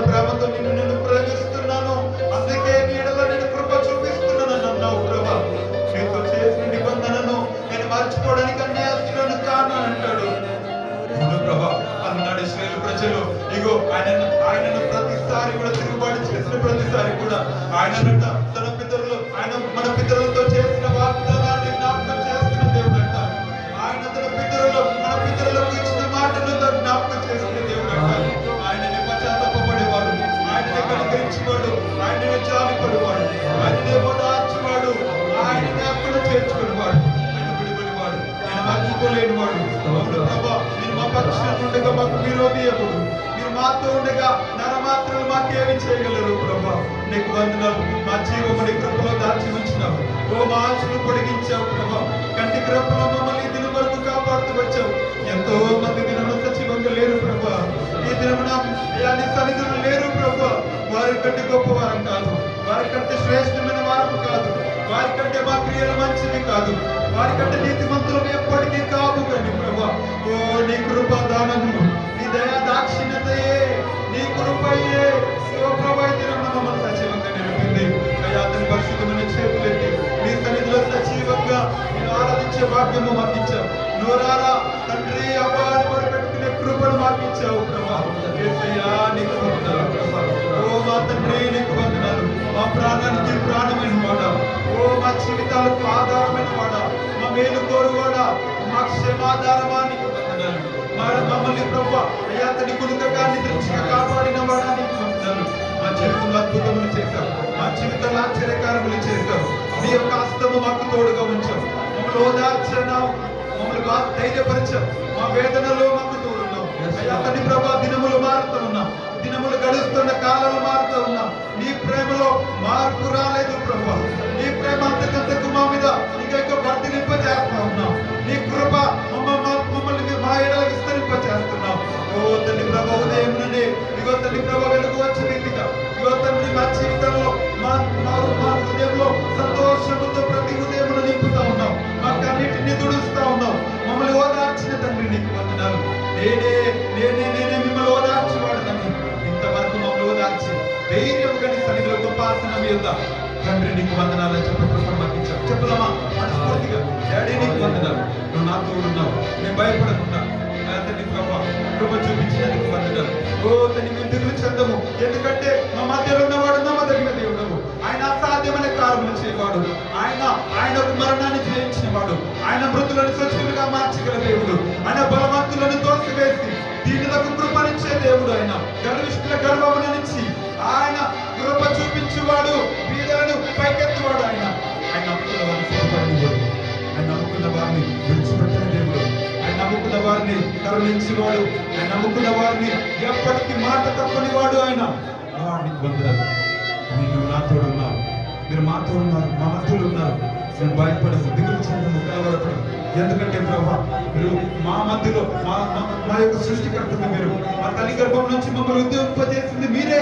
ప్రేమతో నిన్ను ప్రేమిస్తున్నాను, అందుకే నీడలో నేను కృప చూపిస్తున్నాను అన్నావు ప్రభా. నీతో చేసిన నిబంధనను నేను మర్చిపోవడానికి అన్యాయస్తులను కాను అంటాడు. అవును ప్రభా, అన్నాడు ఇశ్రాయేలు ప్రజలు. ఇగో ఆయనను ప్రతిసారి కూడా తిరుగుబాటు చేసిన ప్రతిసారి కూడా ఆయన తన పితరులు మన పితరులతో చేసిన వాగ్దానాన్ని జ్ఞాపకం చేస్తున్న దేవుడు అంట. ఆయన తన మన పితరులకు ఇచ్చిన మాటను జ్ఞాపకం చేస్తున్న దేవుడు అంట. ఆయనని పశ్చాత్తాపపడేవాడు, ఆయనని కనికరించేవాడు, ఆయనని జాలిపడేవాడు, ఆయనని ఓదార్చేవాడు, ఆయనని అక్కడ చేర్చుకునేవాడు, ఆయన విడిపడేవాడు, ఆయన మర్చిపోలేనివాడు. అవును ప్రభా, మీరు మా పక్షాన ఉండగా మాకు విరోధి ఎప్పుడు, మీరు మాతో ఉండగా నరమాత్రులు మాకేమి చేయగలరు ప్రభా. నీకు వందనాలు. మా జీవముని కృపలో దాచి ఉంచినావు. ఓ మా ఆశలు పొడిగించావు ప్రభా. కంటి కృపలో మమ్మల్ని ఈ దినం వరకు కాపాడుతూ వచ్చావు. ఎంతో మంది దినమున సజీవంగా లేరు ప్రభా. ఈ దినమున నీ సన్నిధిలో లేరు ప్రభా. వారి కంటే గొప్పవారం కాదు, వారి కంటే శ్రేష్టమైన వారం కాదు, వారి కంటే మా క్రియలు మంచివి కాదు, వారి కంటే నీతిమంతులు ఎప్పటికీ కాదు. కానీ ప్రభా, ఓ నీ కృపా దానములు, నీ దయా దాక్షిణ్యతయే, నీ కృపయే ఓ ప్రభా ఈ దినమున మమ్మల్ని సజీవంగా నిలిపింది. అయ్యా, అతని పరిశుద్ధమైన చేతులెత్తి నీ సన్నిధిలో సజీవంగా నేను ఆరాధించే భాగ్యము మాకు ఇచ్చావు. నోరారా తండ్రి అవ్వాని వారు పెట్టుకునే కృపను మాకు ఇచ్చావు ప్రభా. యేసయ్యా నీకు వందనాలు ప్రభా. ఓ మా తండ్రి నీకు వందనాలు. మా ప్రాణానికి ప్రాణమైన వాడా, ఓ మా జీవితాలకు ఆధారమైన వాడా, మా మేలు కోరువాడా, మా క్షేమాధారమా నీకు వందనాలు. మమ్మల్ని ప్రభా అయ్యా అతని కునుకగా నిద్రించగా కాపాడిన వాడా నీకు వందనాలు. మా జీవితంలో అద్భుతములు చేశావు, మా జీవితంలో ఆశ్చర్యకారములు చేశావు. నీ యొక్క హస్తము మాకు తోడుగా ఉంచావు, మమ్మల్ని ఓదార్చినావు, మమ్మల్ని బాగా ధైర్యపరిచావు, మా వేదనలో మాకు తోడున్నావు. అయ్యా తండ్రి ప్రభా, దినములు మారుతూ ఉన్నాం, దినములు గడుస్తున్న కాలాలు మారుతూ ఉన్నాం. నీ ప్రేమలో మార్పు రాలేదు ప్రభా. నీ ప్రేమ అంతకంతకు మా మీద ఇంకా వర్ధిలింప చేస్తా ఉన్నాం. నీ కృప మమ్మల్ని మా ఎడల విస్తరింప చేస్తున్నాం. ఓ తండ్రి ప్రభా, ఉదయం నుండి ఇగో తండ్రి ప్రభా వెలుగు వచ్చే రీతిగా ఇగో తండ్రి మా జీవితంలో మా హృదయంలో సంతోషంతో ప్రతి ఉదయమును నింపుతా ఉన్నాం. మా కన్నిటిని తుడుస్తా ఉన్నాం. మమ్మల్ని ఓదార్చిన తండ్రి నీకు వందనాలు. నేనే మిమ్మల్ని ఓదార్చేవాడనని ఇంతవరకు మమ్మల్ని ఓదార్చి ధైర్యంగా నీ సన్నిధిలో గొప్ప ఆసనం మీద తండ్రి నీకు వందనాలని చెప్పి కృపను మాకించావు. చెప్పుదామా మనస్ఫూర్తిగా, డాడీ నీకు వందనాలు, నువ్వు నా తోడున్నావు, నేను భయపడకుండా తండ్రి ప్రభా కృప చూపించినందుకు వందనాలు. ఓ తండ్రి మేము దిగులు చెందము, ఎందుకంటే మా మధ్యలో ఉన్నవాడు నమ్మదగిన దేవుడు. ఆయన అసాధ్యమైన కార్యములు చేయవాడు. ఆయనకు మరణాన్ని జయించిన వాడు. ఆయన మృతులను సజీవులుగా మార్చగల దేవుడు. ఆయన బలవంతులను తోసివేసి దీనులకు కృపనిచ్చే దేవుడు. ఆయన గర్విష్ఠుల గర్వముల నుంచి ఆయన కృప చూపించేవాడు, బీదలను పైకెత్తువాడు. ఆయన నమ్ముకున్న వారిని సిద్ధపడినవాడు, ఆయన నమ్ముకున్న వారిని విడిచిపెట్టిన దేవుడు, ఆయన నమ్ముకున్న వారిని కరుణించేవాడు, ఆయన నమ్ముకున్న వారిని ఎప్పటికీ మాట తప్పని వాడు. ఆయన నీకు వందనాలు. మీరు నాతో ఉన్నారు, మీరు మాతో ఉన్నారు, మా మధ్యలో ఉన్నారు. నేను భయపడము, దిగులు చెందము, కలవరపడము. ఎందుకంటే ప్రభా మీరు మా మధ్యలో మా యొక్క సృష్టికర్తలు మీరు. మా తల్లి గర్భం నుంచి మమ్మల్ని ఉద్యోగింపజేసింది మీరే.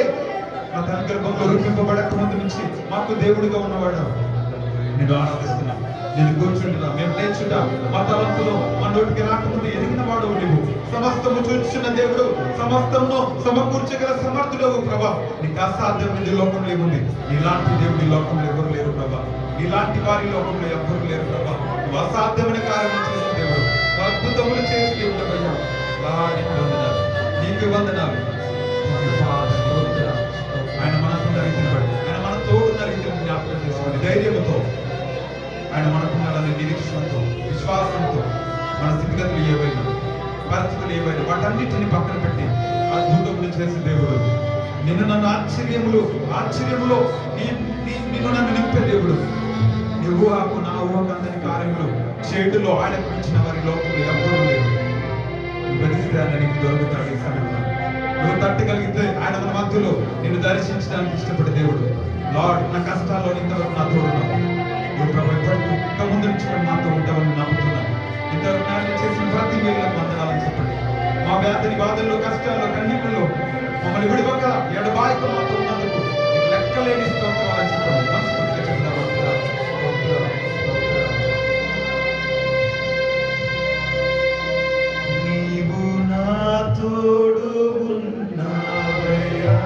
మా తల్లి గర్భంలో రూపింపబడక ముందు నుంచి మాకు దేవుడిగా ఉన్నవాడు. నేను ఆరాధిస్తున్నాను, నేను కూర్చుంటున్నా, మేము లేచుంటా, మా తలంపులో మా నోటికి రాకముందు ఎదిగిన వాడు నీవు. సమస్తము చూచున్న దేవుడు, సమస్తమును సమకూర్చగల సమర్థుడవు ప్రభా. నీకు అసాధ్యం ఈ లోకంలో ఏముంది? ఇలాంటి దేవుడి లోకంలో ఎవరు లేరు ప్రభా. ఇలాంటి వారి లోకంలో ఎవరు లేరు ప్రభా. నువ్వు అసాధ్యమైన కార్యములు చేసిన దేవుడు, అద్భుతములు చేసి దేవుడు అయ్యా. నీకు వందనాలు, నీకు వందనాలు. ఆయన మనకున్న రీతిని బట్టి, ఆయన మన తోడున్న రీతిని జ్ఞాపకం చేసుకోండి. ధైర్యంతో ఆయన మనకున్నాడనే నిరీక్షణతో, విశ్వాసంతో మన స్థితిగతులు ఏవైనా, పరిస్థితులు ఏవైనా వాటన్నిటిని పక్కన పెట్టి అద్భుతములు చేసే దేవుడు. నన్ను ఆశ్చర్యములో నిన్ను నన్ను నింపే దేవుడు. నీ ఊహకు నా ఊహకు అందని కార్యములు చేటులో ఆయనకు మించిన వారి లోకంలో ఎవ్వరూ లేరు. నువ్వు వెతికితే నీకు దొరుకుతాడు. ఈ సమయంలో నువ్వు తట్టగలిగితే ఆయన మన మధ్యలో నిన్ను దర్శించడానికి ఇష్టపడే దేవుడు. లార్డ్, నా కష్టాల్లో ఇంతవరకు నా తోడున్నావు. నువ్వు ప్రభు ఎప్పటికీ ఇంకా ముందు నుంచి నాతో ఉంటావని నమ్ముతున్నాను. ఇంతవరకు నేను చేసిన ప్రతి మేలులకు వందనాలని చెప్పండి. మా వ్యాధిని, బాధల్లో, కష్టాల్లో, కన్నీళ్ళలో మమ్మల్ని విడిపక్క ఎడబాయిక మాతో ఉన్నందుకు నీకు లెక్కలేని స్తోత్రాలని చెప్పండి. మనస్ఫూర్తిగా చెప్తాను. నీవు నా తోడు ఉన్నావయ్యా.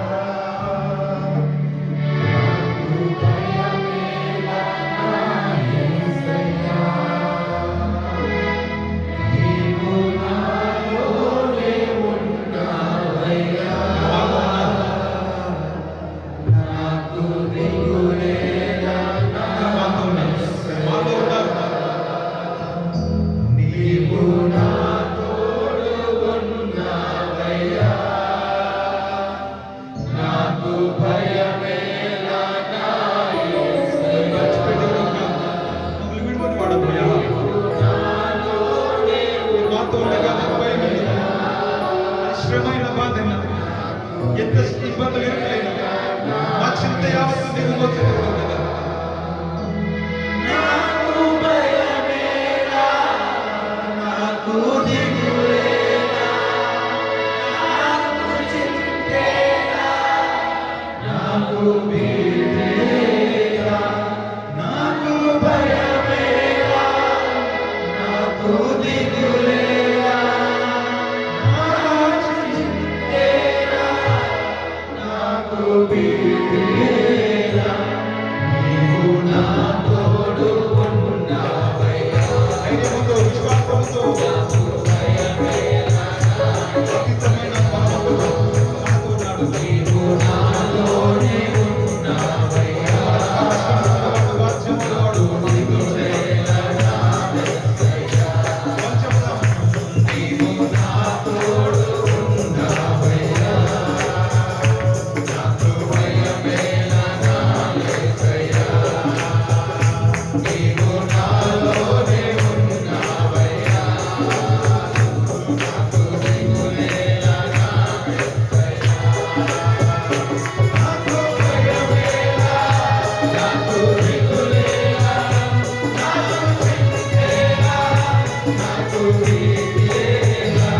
ఇబ్బందులు ఇరుకులేను మా చింత యావత్తు దిగుమొచ్చుకోవడం కదా. నాకు భయమేలా, నాకు దిగులేలా, నాకు చింతేలా, నాకు భీతిలేలా. నాకు భయమేలా, నాకు దిగులేలా, నాకు చింతేలా, నాకు భీతిలేలా. నీవు నా తోడు ఉన్నావయ్యా. ధైర్యముతో, విశ్వాసముతో, అతీతమైన భావముతో నాతో నాడు. నీవు నాలోనే ఉన్నావయ్యా. ఆకాశములవాడు, వాద్యములవాడు, దిగులేలా నా యేసయ్యా. పంచముల నీవు నా తోడు ఉన్నావయ్యా. నాకు భయమేలా నా యేసయ్యా. నీవు నాలోనే ఉన్నావయ్యా. నాకు దిగులేలా నా యేసయ్యా. నాకు భయమేలా, నాకు దిగులేలా, నాకు చింతేలా, నాకు భీతిలేలా.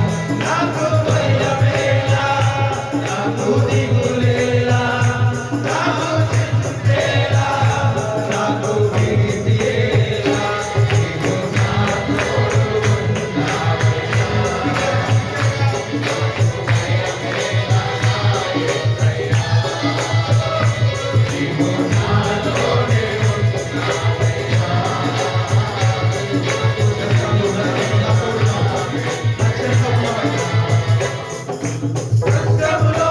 నాకు భయమేలా, నాకు దిగులేలా, నాకు చింతేలా, నాకు భీతిలేలా. నీవు నా తోడు ఉన్నావయ్యా. నీవు నాలోనే ఉన్నావయ్యా. కష్టములో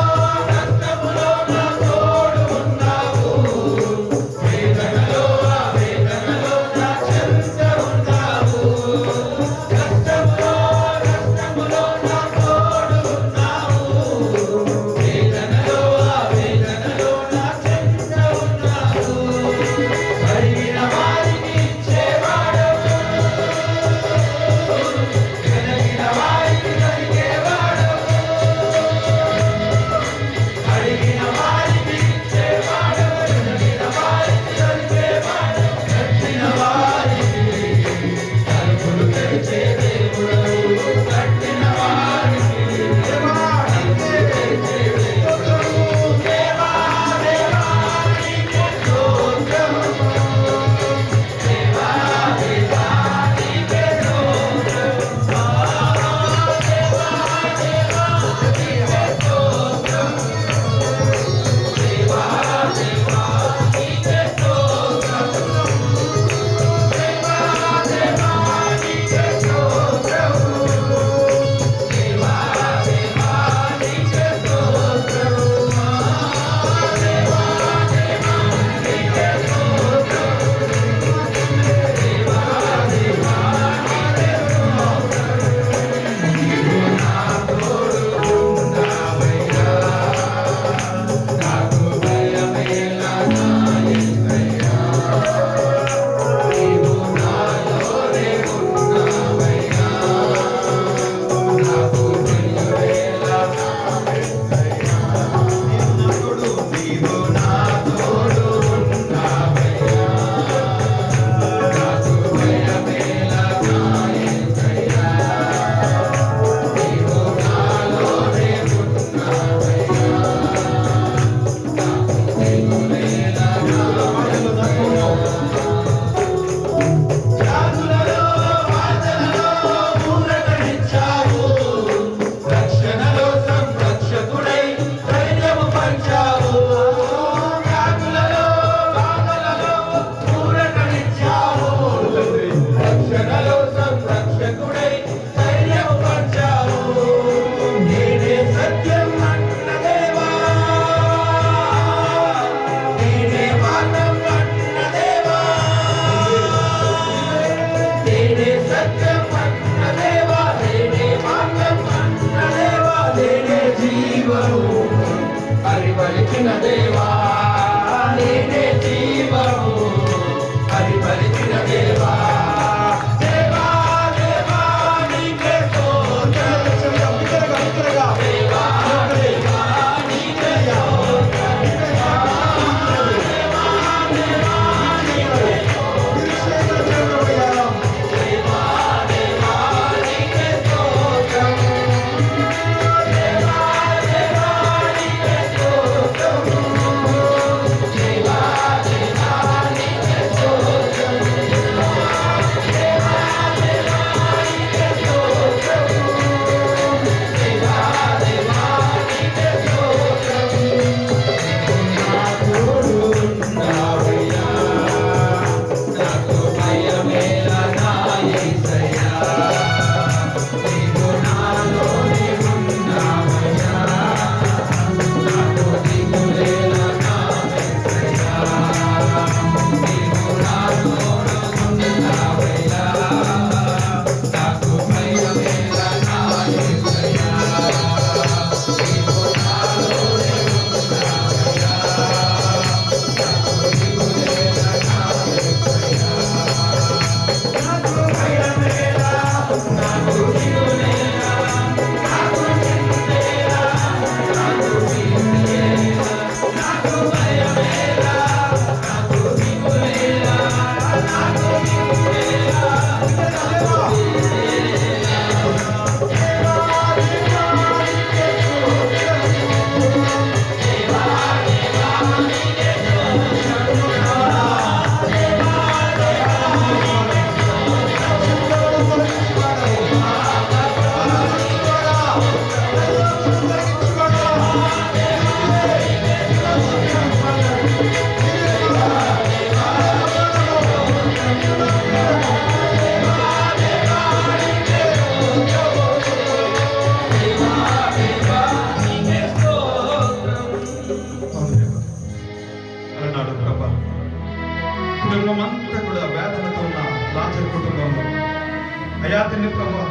అయా తండ్రి ప్రభా,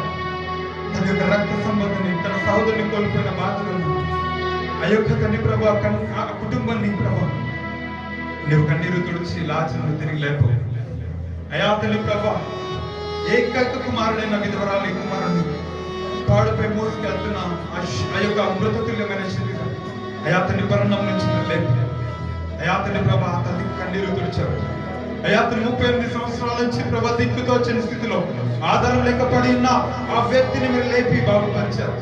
తన యొక్క రక్త సంబంధిని, తన సహోదరుని కోల్పోయిన బాధలను, ఆ యొక్క తండ్రి ప్రభా ఆ కుటుంబాన్ని ప్రభా నువ్వు కన్నీరు తుడిచి లాజరును తిరిగి లేపు. అయా తండ్రి ప్రభా, ఏకైక కుమారుడైన విధవరాలి కుమారుని పాడుపై మోసుకెళ్తున్న ఆ యొక్క మృతతుల్యమైన శరీరం అయా తండ్రి మరణం నుంచి లేపు. అయా తండ్రి ప్రభా, ఆ తల్లి కన్నీరు తుడిచారు. అయా తండ్రి 38 సంవత్సరాల నుంచి ప్రభా దిక్కుతో వచ్చిన స్థితిలో ఆధారం లేకపోయి ఉన్న ఆ వ్యక్తిని మీరు లేపి బాగుపరిచారు.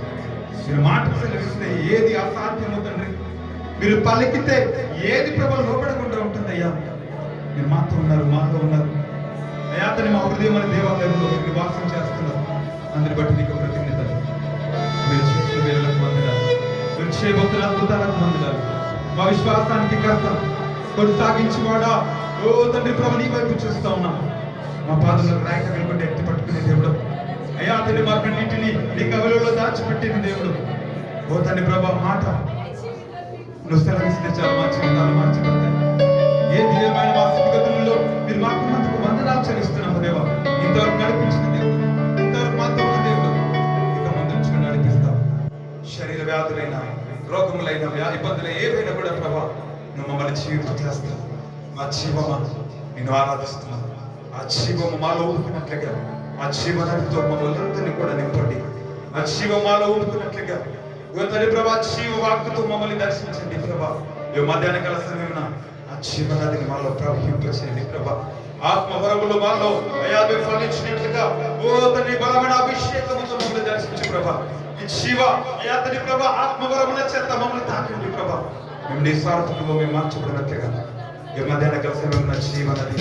మీరు మాట సెలవిస్తే ఏది అసాధ్యమో తండ్రి, మీరు పలికితే ఏది ప్రభా లోపడకుండా ఉంటుంది. అయ్యా మీరు మాతో ఉన్నారు, మాతో ఉన్నారు. అయా తండ్రి మా హృదయమైన దేవాలయంలో మీరు నివాసం చేస్తున్నారు. అందరి బట్టి నీకు కృతజ్ఞతలు. మీరు చేసిన వేలకు వందనాలు, మీరు చేయబోతున్న అద్భుతాలకు వందనాలు. మా విశ్వాసానికి కర్త కొనసాగించేవాడా ఓ తండ్రి ప్రభు, నీ వైపు చూస్తా ఉన్నాం. మా పాదలకు రాయిక వెలుగుంటే ఎత్తి పట్టుకునే దేవుడు అయ్యా తండ్రి, మా కన్నింటిని నీ కవిలో దాచిపెట్టిన దేవుడు. ఓ తండ్రి ప్రభా, మాట నువ్వు సెలవిస్తే చాలా మా జీవితాలు మార్చబడతాయి. ఏది ఏమైనా మా స్థితిగతుల్లో మీరు మాకున్నందుకు వందనాలు చెల్లిస్తున్నాము దేవా. ఇంతవరకు నడిపించిన దేవుడు, ఇంతవరకు మాతో ఉన్న దేవుడు, ఇక ముందు నుంచి నడిపిస్తాం. శరీర వ్యాధులైన, రోగములైన, ఇబ్బందులు ఏవైనా కూడా ప్రభా నువ్వు మమ్మల్ని జీవితం చేస్తావు. మా జీవమా నిన్ను ఆరాధిస్తున్నాను. ఆ జీవము మాలో ఊరుకున్నట్లుగా ఆ జీవనంతో మమ్మల్ని కూడా నింపండి. ఆ జీవం మాలో ఊరుకున్నట్లుగా తండ్రి ప్రభా జీవ వాక్కుతో మమ్మల్ని దర్శించండి ప్రభా. ఈ మధ్యాహ్న కాల సమయమున ఆ జీవనాన్ని మాలో ప్రవహింపచేయండి ప్రభా. ఆత్మవరములు మాలో అయా ఫలించినట్లుగా ఓ తండ్రి బలమైన అభిషేకముతో మమ్మల్ని దర్శించు ప్రభా. ఈ జీవ అయా తండ్రి ప్రభా ఆత్మవరముల చేత మమ్మల్ని తాకండి ప్రభా. మేము నిస్వార్థంలో మేము మార్చబడినట్లుగా ఈ మధ్యాహ్న కాల సమయమున జీవనది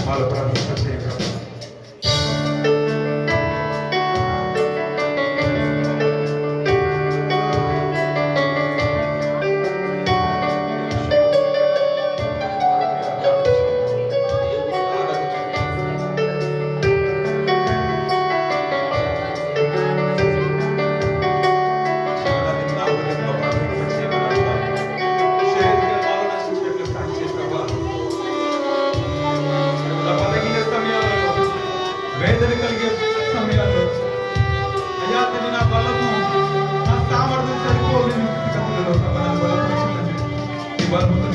మాలో ప్రవహింపచేయ ప్రభా. వేదన కలిగే సమయాల్లో అయ్యా తండ్రి, నా బలము నా సామర్థ్యం సరిపోలేని స్థితిగతులలో నన్ను బలపరచండి. ఈ బలముతో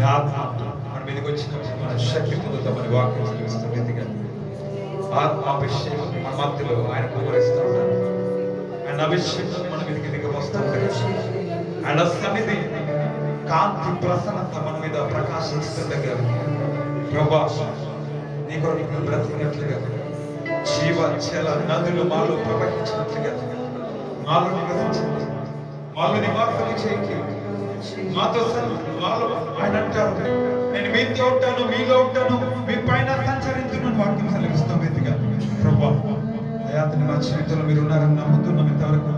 ఆయన ఆత్మ మన మీదకి వచ్చినప్పుడు మన శక్తి పొందుతామని వాక్యం చూపిస్తున్న రీతిగా ఆత్మాభిషేకం మన మధ్యలో ఆయన కుమరిస్తూ ఉంటారు. ఆయన అభిషేకం మన మీదకి దిగి వస్తూ ఉంటారు. ఆయన సన్నిధి కాంతి ప్రసన్నత మన మీద ప్రకాశిస్తుండగా ప్రభా నీ కొరకు బ్రతికినట్లుగా జీవ జల నదులు మాలో ప్రవహించినట్లుగా మాలో నివసించింది, మాలో నివాసం చేయండి, మాతో మాలో ఆయన అంటారు నేను మీతో ఉంటాను, మీలో ఉంటాను, మీ పైన సంచరించును వాక్యం సెలవిస్తాం. వేదిగా ప్రభా అయాతని మా జీవితంలో మీరు ఉన్నారని నమ్ముతున్నాం. ఇంతవరకు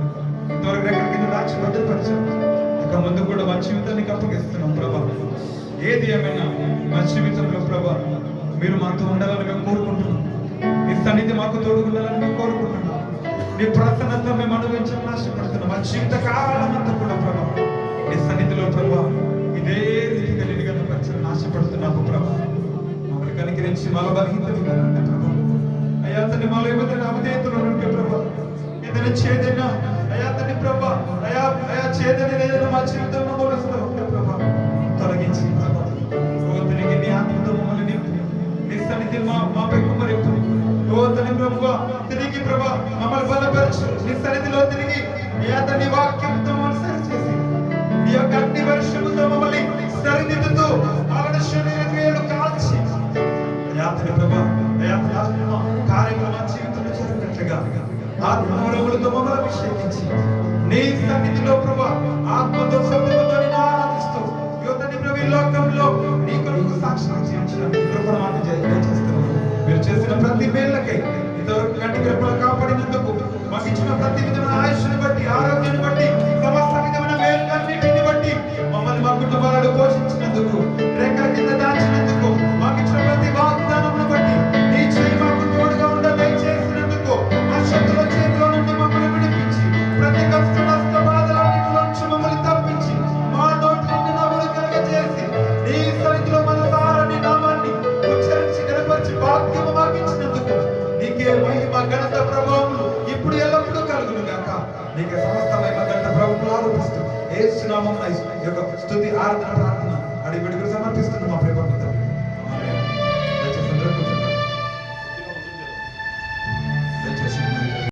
ఎక్కడికి రాచి భద్రపరిచారు. ఇక ముందు కూడా మా జీవితానికి అప్పగిస్తున్నాం ప్రభా. ఏది ఏమైనా మా జీవితంలో ప్రభా మీరు మాతో ఉండాలని మేము కోరుకుంటున్నాం. మీ సన్నిధి మాకు తోడుకుండాలని మేము కోరుకుంటున్నాం. నీ ప్రసన్నత మేము అనుభవించాలని ఆశపడుతున్నాం. మా జీవిత కాలమంతా కూడా ప్రభా నీ సన్నిధిలో ప్రభా ఇదే రీతిగా నేను కనపరచాలని ఆశపడుతున్నాము ప్రభా. మమ్మల్ని కనికరించి మాలో బలహీనతలు ప్రభా అయ్యా తల్లి మాలో ఏమైనా అవిధేయతలు ఉంటే ప్రభా ఏదైనా చేదైనా అయ్యా తల్లి ప్రభా అయా చేదని ఏదైనా మా జీవితంలో మొలుస్తూ ఉంటే ప్రభా తొలగించి ప్రభా తిరిగి నీ ఆత్మతో మమ్మల్ని నింపు, నీ సన్నిధి మాపై కుమరింపు. తల్లి ప్రభువా తిరిగి ప్రభా మమ్మల్ని బలపరచు, నీ సన్నిధిలో తిరిగి అయ్యా తల్లి వాక్యంతో మమ్మల్ని సరి చేసి నీ యొక్క అగ్ని వర్షముతో మమ్మల్ని సరిదిద్దుతూ ఆవిడ శరీరం కాల్చి అయ్యా తల్లి ప్రభా అయ్యా కార్యక్రమ మా జీవితంలో జరిగినట్లుగా ఆత్మవరములతో మమ్మల్ని అభిషేకించి నీ సన్నిధిలో ప్రభా ఆత్మతో శబ్దముతో నిన్ను ఆరాధిస్తూ యువతని ప్రభు ఈ లోకంలో నీ కొరకు సాక్షాత్ చేయించడానికి కృపణ మాట చేస్తున్నాము. మీరు చేసిన ప్రతి మేళ్ళకై ఇంతవరకు కంటి కృపణ కాపాడినందుకు మాకు ఇచ్చిన ప్రతి విధమైన ఆయుష్ని బట్టి ఆరోగ్యాన్ని బట్టి సమస్త విధమైన మేలుకన్నిటిని బట్టి మమ్మల్ని మా కుటుంబాలను పోషించినందుకు రెక్కల కింద దాచినందుకు మాకు ఇచ్చిన ప్రతి వాగ్దానమును బట్టి నీ చేయి మాకు తోడుగా ఉండాలి చేసినందుకు మా శత్రుల చేతిలో నుండి మమ్మల్ని విడిపించి ప్రతి కష్ట నష్ట బాధలన్నిటిలో నుంచి మమ్మల్ని తప్పించి మా నోటి నుండి నవ్వులు కలగజేసి నీ సన్నిధిలో మన సారాన్ని నామాన్ని ఉచ్చరించి గణపరిచి వాక్యము మాకు ఇచ్చినందుకు నీకే మహిమ ఘనత ప్రభావములు ఇప్పుడు ఎల్లప్పుడూ కలుగును గాక. నీకే సమస్త మహిమ ఘనత ప్రభావములు ఆరోపిస్తూ యేసు నామమున ఈ యొక్క స్తుతి ఆరాధన ప్రార్థన అడిగి సమర్పిస్తున్న మా ప్రేమ